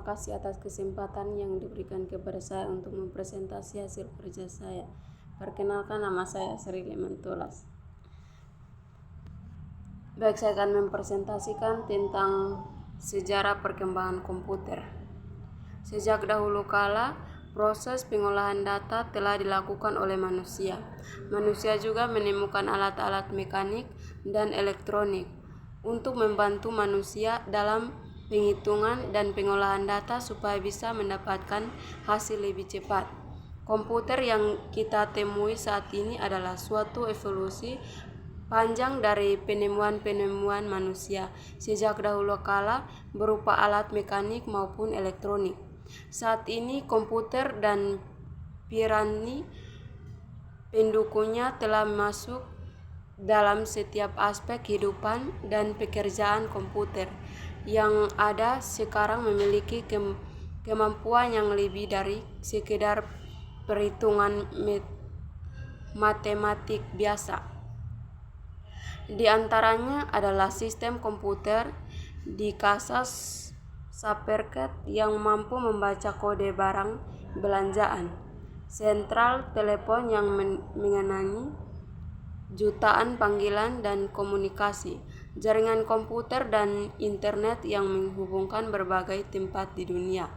Terima kasih atas kesempatan yang diberikan kepada saya untuk mempresentasi hasil kerja saya. Perkenalkan, nama saya Sri Lemantolas. Baik, saya akan mempresentasikan tentang sejarah perkembangan komputer. Sejak dahulu kala, proses pengolahan data telah dilakukan oleh manusia. Manusia juga menemukan alat-alat mekanik dan elektronik untuk membantu manusia dalam penghitungan dan pengolahan data supaya bisa mendapatkan hasil lebih cepat. Komputer yang kita temui saat ini adalah suatu evolusi panjang dari penemuan-penemuan manusia sejak dahulu kala berupa alat mekanik maupun elektronik. Saat ini komputer dan piranti pendukungnya telah masuk dalam setiap aspek kehidupan dan pekerjaan. Komputer yang ada sekarang memiliki kemampuan yang lebih dari sekedar perhitungan matematik biasa. Di antaranya adalah sistem komputer di Kansas Supermarket yang mampu membaca kode barang belanjaan, sentral telepon yang mengenangi jutaan panggilan dan komunikasi, jaringan komputer dan internet yang menghubungkan berbagai tempat di dunia.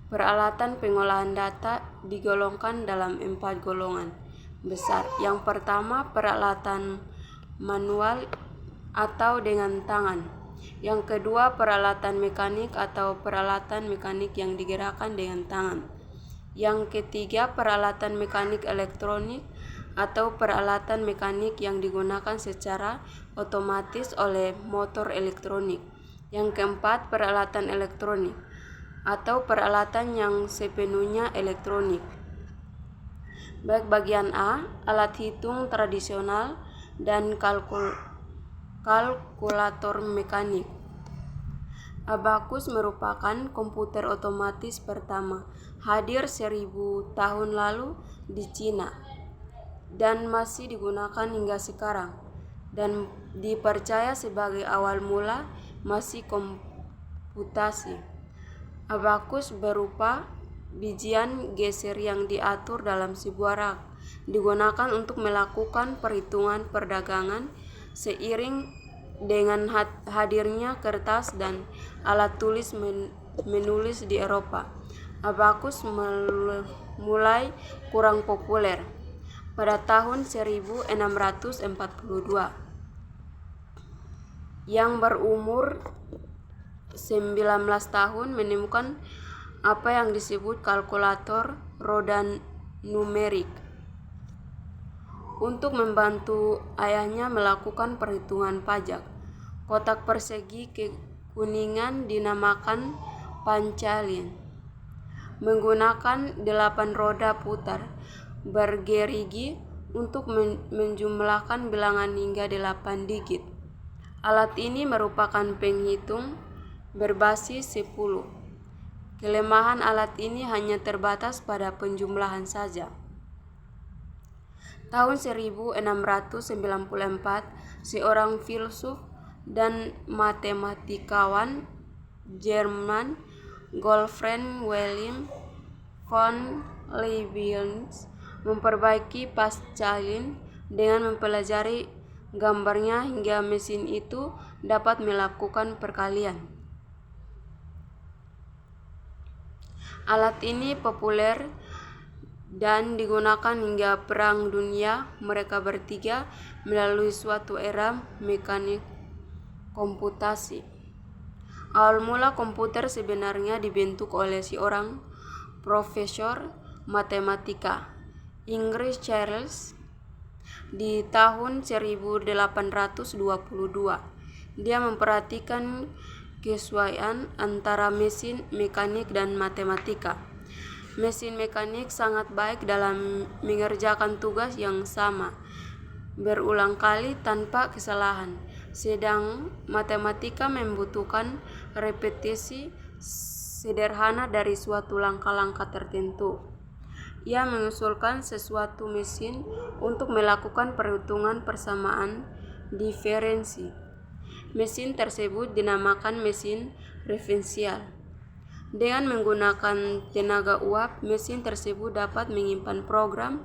Peralatan pengolahan data digolongkan dalam 4 golongan besar. Yang pertama, peralatan manual atau dengan tangan. Yang kedua, peralatan mekanik atau peralatan mekanik yang digerakkan dengan tangan. Yang ketiga, peralatan mekanik elektronik atau peralatan mekanik yang digunakan secara otomatis oleh motor elektronik. Yang keempat, peralatan elektronik atau peralatan yang sepenuhnya elektronik. Baik, bagian A, alat hitung tradisional dan kalkulator mekanik. Abacus merupakan komputer otomatis pertama, hadir 1000 tahun lalu di Cina dan masih digunakan hingga sekarang, dan dipercaya sebagai awal mula masih komputasi. Abacus berupa bijian geser yang diatur dalam sebuah rak, digunakan untuk melakukan perhitungan perdagangan. Seiring dengan hadirnya kertas dan alat tulis menulis di Eropa, abacus mulai kurang populer. Pada tahun 1642, yang berumur 19 tahun menemukan apa yang disebut kalkulator roda numerik untuk membantu ayahnya melakukan perhitungan pajak. Kotak persegi kekuningan dinamakan pancalin, menggunakan 8 roda putar bergerigi untuk menjumlahkan bilangan hingga 8 digit. Alat ini merupakan penghitung berbasis 10. Kelemahan alat ini hanya terbatas pada penjumlahan saja. Tahun 1694, seorang filsuf dan matematikawan Jerman, Gottfried Wilhelm von Leibniz, memperbaiki pancalin dengan mempelajari gambarnya hingga mesin itu dapat melakukan perkalian. Alat ini populer dan digunakan hingga Perang Dunia. Mereka bertiga melalui suatu era mekanik komputasi. Awal mula komputer sebenarnya dibentuk oleh seorang profesor matematika Inggris, Charles, di tahun 1822. Dia memperhatikan kesesuaian antara mesin mekanik dan matematika. Mesin mekanik sangat baik dalam mengerjakan tugas yang sama berulang kali tanpa kesalahan, sedang matematika membutuhkan repetisi sederhana dari suatu langkah-langkah tertentu. Ia mengusulkan sesuatu mesin untuk melakukan perhitungan persamaan diferensi. Mesin tersebut dinamakan mesin referensial. Dengan menggunakan tenaga uap, mesin tersebut dapat menyimpan program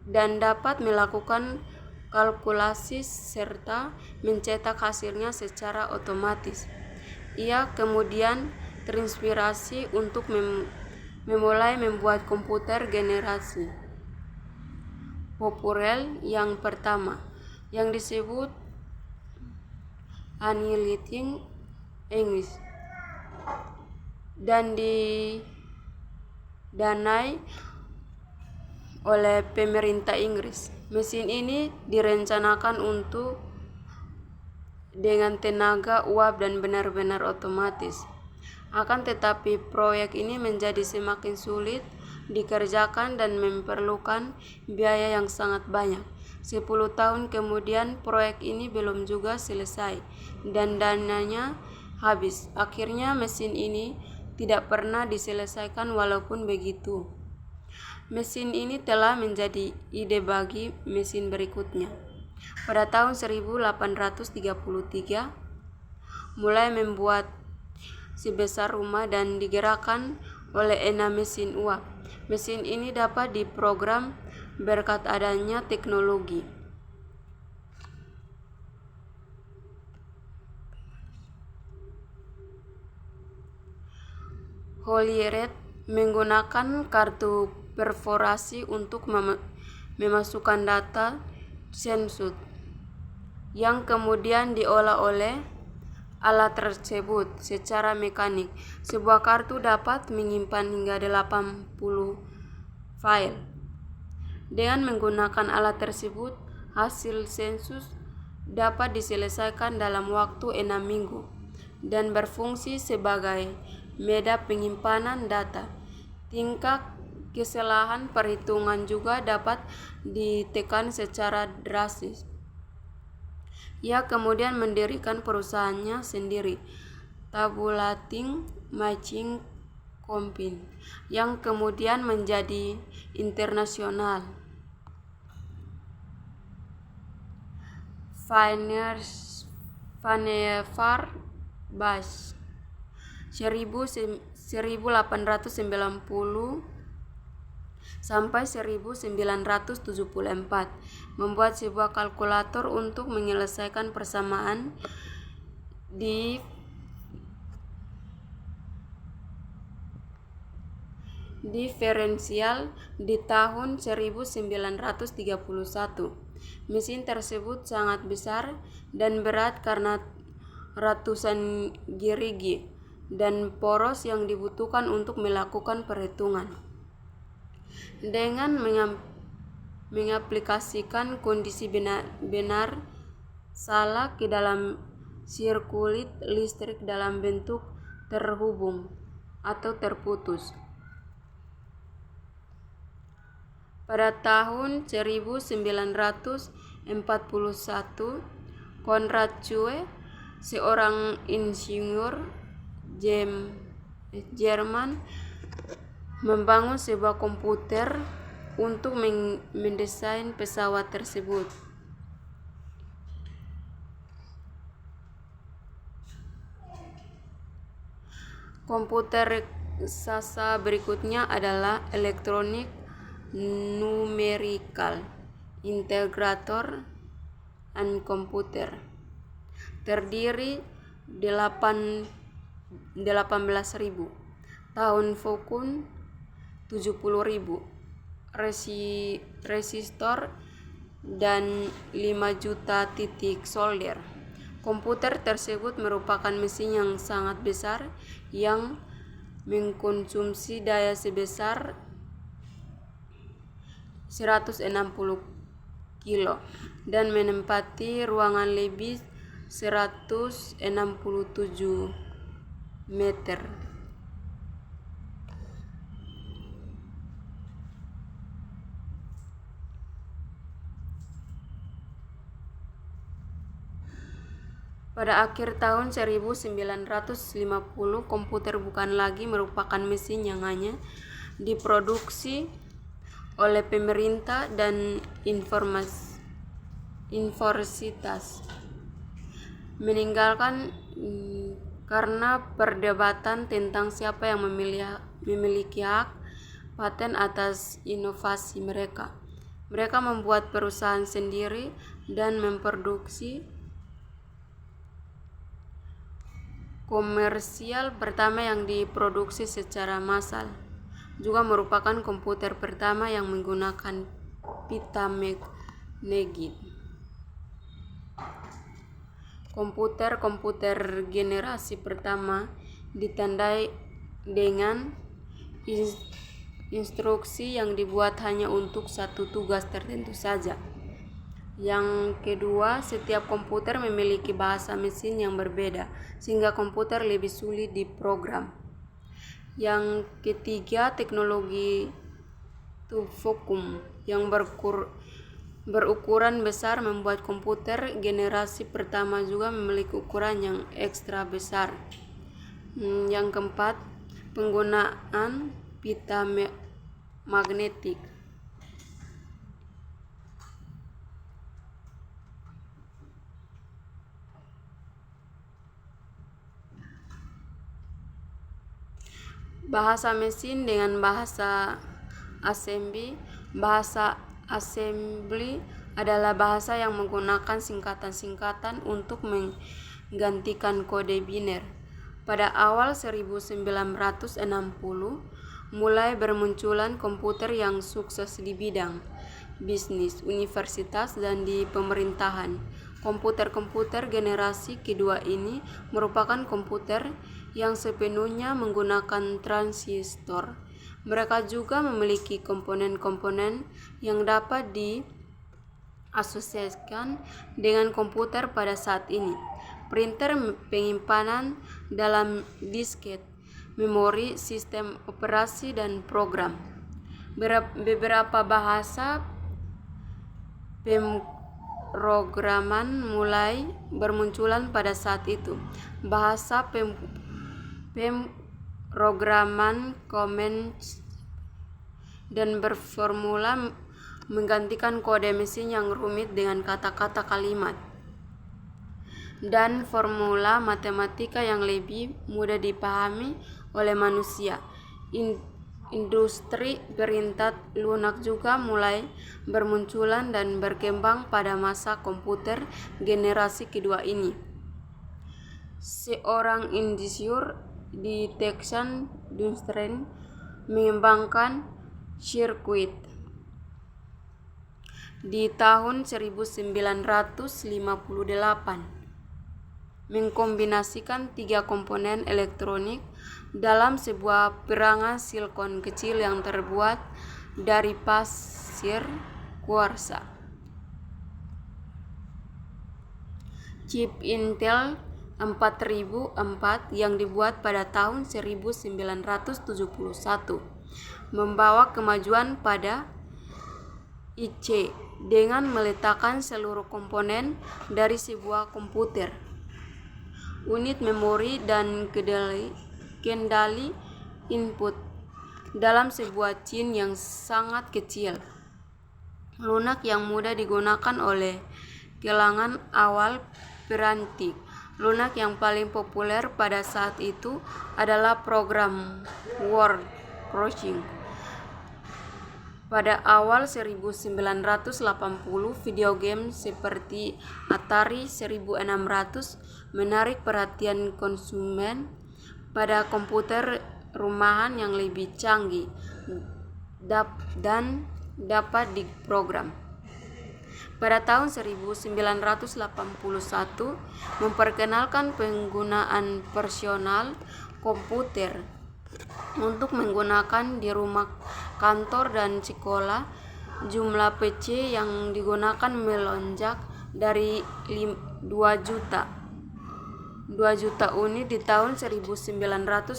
dan dapat melakukan kalkulasi serta mencetak hasilnya secara otomatis. Ia kemudian terinspirasi untuk memulai membuat komputer generasi populer yang pertama, yang disebut Annihilating English, dan didanai oleh pemerintah Inggris. Mesin ini direncanakan untuk dengan tenaga uap dan benar-benar otomatis. Akan tetapi proyek ini menjadi semakin sulit dikerjakan dan memerlukan biaya yang sangat banyak. 10 tahun kemudian proyek ini belum juga selesai dan dananya habis. Akhirnya mesin ini tidak pernah diselesaikan. Walaupun begitu, mesin ini telah menjadi ide bagi mesin berikutnya. Pada tahun 1833 mulai membuat sebesar rumah dan digerakkan oleh 6 mesin uap. Mesin ini dapat diprogram berkat adanya teknologi Holyrood menggunakan kartu perforasi untuk memasukkan data sensus yang kemudian diolah oleh alat tersebut secara mekanik. Sebuah kartu dapat menyimpan hingga 80 file. Dengan menggunakan alat tersebut, hasil sensus dapat diselesaikan dalam waktu 6 minggu dan berfungsi sebagai media penyimpanan data. Tingkat kesalahan perhitungan juga dapat ditekan secara drastis. Ia kemudian mendirikan perusahaannya sendiri, Tabulating Machine Company, yang kemudian menjadi internasional. Vannevar Bush 1890 sampai 1974 membuat sebuah kalkulator untuk menyelesaikan persamaan diferensial di tahun 1931. Mesin tersebut sangat besar dan berat karena ratusan gerigi dan poros yang dibutuhkan untuk melakukan perhitungan. Dengan mengaplikasikan kondisi benar salah ke dalam sirkuit listrik dalam bentuk terhubung atau terputus. Pada tahun 1941, Konrad Zuse, seorang insinyur Jerman, membangun sebuah komputer untuk mendesain pesawat tersebut. Komputer raksasa berikutnya adalah Electronic Numerical Integrator and Computer. Terdiri 18.000 tahun vacuum 70.000 resistor dan 5 juta titik solder. Komputer tersebut merupakan mesin yang sangat besar yang mengkonsumsi daya sebesar 160 kilo dan menempati ruangan lebih 167 meter. Pada akhir tahun 1950, komputer bukan lagi merupakan mesin yang hanya diproduksi oleh pemerintah dan universitas, meninggalkan karena perdebatan tentang siapa yang memiliki hak paten atas inovasi mereka. Mereka membuat perusahaan sendiri dan memproduksi komersial pertama yang diproduksi secara massal. Juga merupakan komputer pertama yang menggunakan pita magnetik. Komputer generasi pertama ditandai dengan instruksi yang dibuat hanya untuk satu tugas tertentu saja. Yang kedua, setiap komputer memiliki bahasa mesin yang berbeda, sehingga komputer lebih sulit diprogram. Yang ketiga, teknologi vacuum yang berukuran besar membuat komputer generasi pertama juga memiliki ukuran yang ekstra besar. Yang keempat, penggunaan pita magnetik. Bahasa mesin dengan bahasa assembly. Bahasa assembly adalah bahasa yang menggunakan singkatan-singkatan untuk menggantikan kode biner. Pada awal 1960, mulai bermunculan komputer yang sukses di bidang bisnis, universitas, dan di pemerintahan. Komputer-komputer generasi kedua ini merupakan komputer yang sepenuhnya menggunakan transistor. Mereka juga memiliki komponen-komponen yang dapat diasosiasikan dengan komputer pada saat ini. Printer penyimpanan dalam disket, memori, sistem operasi, dan program. Beberapa bahasa pemrograman mulai bermunculan pada saat itu. Bahasa pemrograman Commons dan berformula menggantikan kode mesin yang rumit dengan kata-kata kalimat dan formula matematika yang lebih mudah dipahami oleh manusia. Industri perintah lunak juga mulai bermunculan dan berkembang pada masa komputer generasi kedua ini. Seorang insinyur di Texas, Dunstern, mengembangkan sirkuit di tahun 1958, mengkombinasikan 3 komponen elektronik dalam sebuah perangkat silikon kecil yang terbuat dari pasir kuarsa. Chip Intel 4004 yang dibuat pada tahun 1971 membawa kemajuan pada IC dengan meletakkan seluruh komponen dari sebuah komputer, unit memori, dan kendali input dalam sebuah chip yang sangat kecil, lunak yang mudah digunakan oleh kalangan awal perantik. Lunak yang paling populer pada saat itu adalah program word processing. Pada awal 1980, video game seperti Atari 1600 menarik perhatian konsumen pada komputer rumahan yang lebih canggih dan dapat diprogram. Pada tahun 1981, memperkenalkan penggunaan personal komputer untuk menggunakan di rumah, kantor, dan sekolah. Jumlah PC yang digunakan melonjak dari 2 juta unit di tahun 1981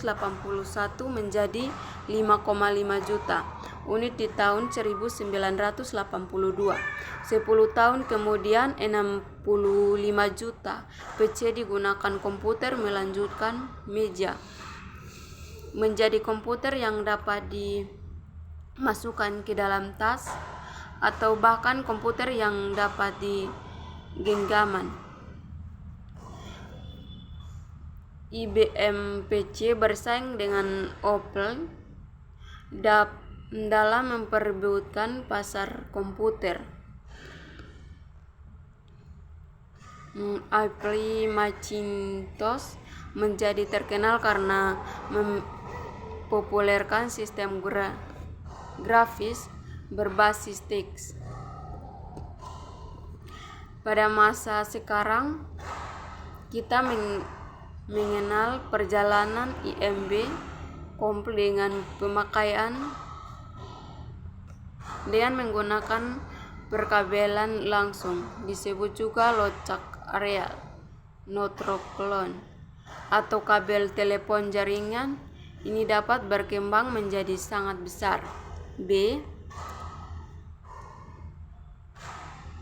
menjadi 5,5 juta unit di tahun 1982. 10 tahun kemudian 65 juta PC digunakan. Komputer melanjutkan meja menjadi komputer yang dapat dimasukkan ke dalam tas atau bahkan komputer yang dapat digenggaman. IBM PC bersaing dengan Apple dalam memperebutkan pasar komputer. Apple Macintosh menjadi terkenal karena mempopulerkan sistem grafis berbasis teks. Pada masa sekarang, kita mengenal perjalanan IMB komplit dengan pemakaian dengan menggunakan perkabelan langsung, disebut juga locak areal, neutron, atau kabel telepon jaringan. Ini dapat berkembang menjadi sangat besar. B.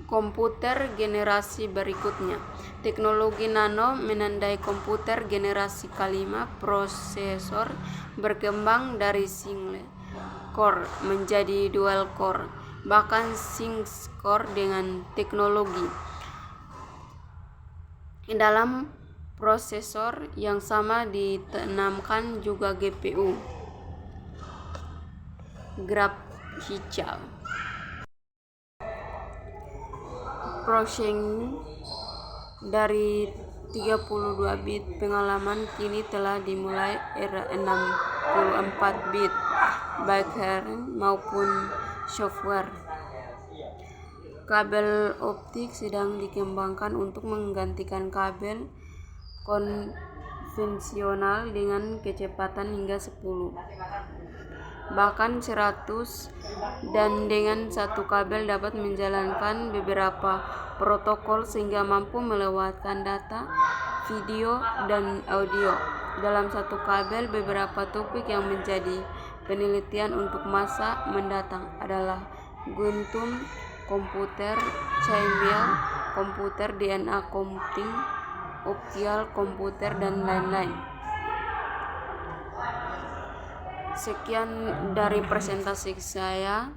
Komputer generasi berikutnya. Teknologi nano menandai komputer generasi kelima. Prosesor berkembang dari single core menjadi dual core, bahkan six core dengan teknologi dalam prosesor yang sama ditanamkan juga GPU. Graf hijau. Prosesing dari 32 bit pengalaman kini telah dimulai era 64 bit, baik hardware maupun software. Kabel optik sedang dikembangkan untuk menggantikan kabel konvensional dengan kecepatan hingga 10, bahkan 100, dan dengan satu kabel dapat menjalankan beberapa protokol sehingga mampu melewatkan data, video, dan audio dalam satu kabel. Beberapa topik yang menjadi penelitian untuk masa mendatang adalah quantum komputer, chain komputer, DNA computing, optical komputer, dan lain-lain. Sekian dari presentasi saya.